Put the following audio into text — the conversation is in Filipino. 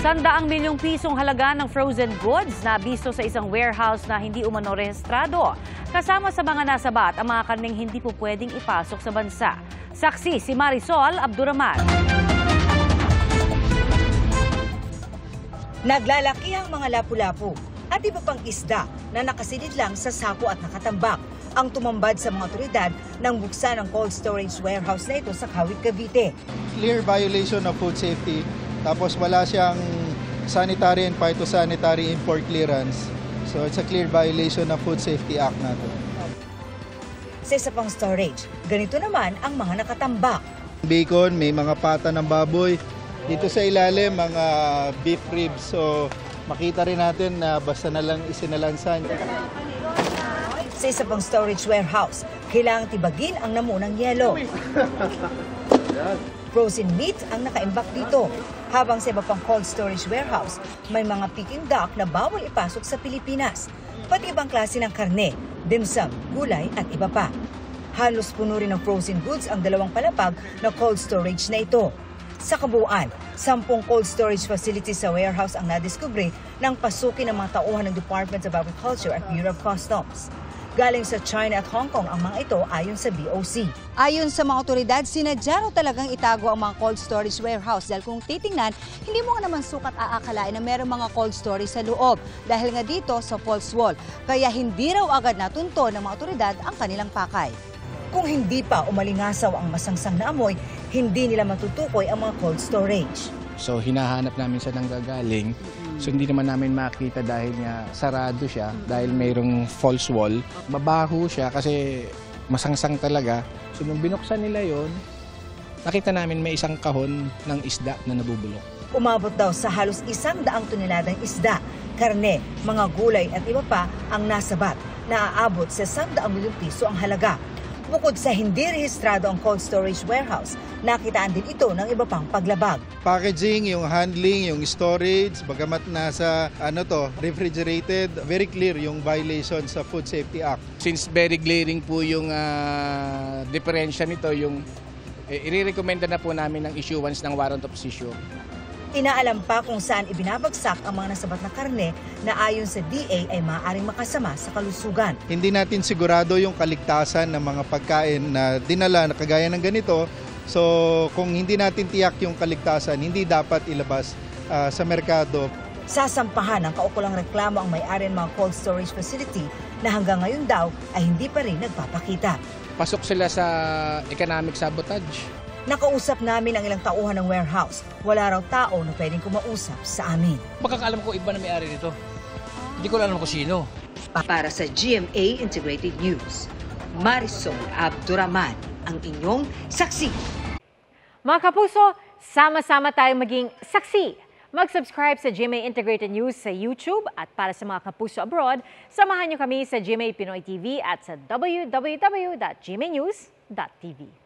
100 milyong pisong halaga ng frozen goods na bisto sa isang warehouse na hindi umano rehistrado. Kasama sa mga nasabat ang mga karneng hindi po pwedeng ipasok sa bansa. Saksi si Marisol Abduraman. Naglalaki ang mga lapu-lapu at iba pang isda na nakasilid lang sa sako at nakatambak ang tumambad sa mga otoridad nang buksan ang cold storage warehouse na ito sa Kawit, Cavite. Clear violation of food safety. Tapos wala siyang sanitary and phytosanitary import clearance. So it's a clear violation of Food Safety Act natin. Sa isa pang storage, ganito naman ang mga nakatambak. Bacon, may mga pata ng baboy. Dito sa ilalim, mga beef ribs. So makita rin natin na basta na lang isinalansan. Sa isa pang storage warehouse, kailangang tibagin ang namunang yelo. Frozen meat ang nakaimbak dito. Habang sa iba pang cold storage warehouse, may mga picking dock na bawal ipasok sa Pilipinas. Pati ibang klase ng karne, dimsum, gulay at iba pa. Halos puno rin ng frozen goods ang dalawang palapag na cold storage na ito. Sa kabuuan, 10 cold storage facilities sa warehouse ang nadiskubre nang pasukin ng mga tauhan ng Department of Agriculture at Bureau of Customs. Galing sa China at Hong Kong ang mga ito ayon sa BOC. Ayon sa mga otoridad, sinadya raw talagang itago ang mga cold storage warehouse dahil kung titingnan, hindi mo nga naman sukat aakalain na mayroong mga cold storage sa loob dahil nga dito sa false wall. Kaya hindi raw agad natunto ng mga otoridad ang kanilang pakay. Kung hindi pa umalingasaw ang masangsang na amoy, hindi nila matutukoy ang mga cold storage. So hinahanap namin sa nanggagaling. So hindi naman namin makita dahil nga sarado siya, dahil mayroong false wall. Mabaho siya kasi masangsang talaga. So nung binuksan nila yon, nakita namin may isang kahon ng isda na nabubulok. Umabot daw sa halos 100 toneladang isda, karne, mga gulay at iba pa ang nasabat na aabot sa 100 milyong piso ang halaga. Bukod sa hindi rehistrado ang cold storage warehouse, nakitaan din ito ng iba pang paglabag. Packaging, yung handling, yung storage, bagamat nasa refrigerated, very clear yung violation sa Food Safety Act. Since very glaring po yung diferensya nito, yung i-recommenda na po namin ng issuance ng warrant of seizure. Inaalam pa kung saan ibinabagsak ang mga nasabat na karne na ayon sa DA ay maaaring makasama sa kalusugan. Hindi natin sigurado yung kaligtasan ng mga pagkain na dinala na kagaya ng ganito. So kung hindi natin tiyak yung kaligtasan, hindi dapat ilabas sa merkado. Sasampahan ng kaukulang reklamo ang may-ari ng mga cold storage facility na hanggang ngayon daw ay hindi pa rin nagpapakita. Pasok sila sa economic sabotage. Nakausap namin ang ilang tauhan ng warehouse. Wala raw tao na pwedeng kumausap sa amin. Pagkakaalam ko iba na may-ari nito. Hindi ko alam kung sino. Para sa GMA Integrated News, Marisol Abduraman, ang inyong saksi. Mga kapuso, sama-sama tayong maging saksi. Mag-subscribe sa GMA Integrated News sa YouTube at para sa mga kapuso abroad, samahan niyo kami sa GMA Pinoy TV at sa www.gmanews.tv.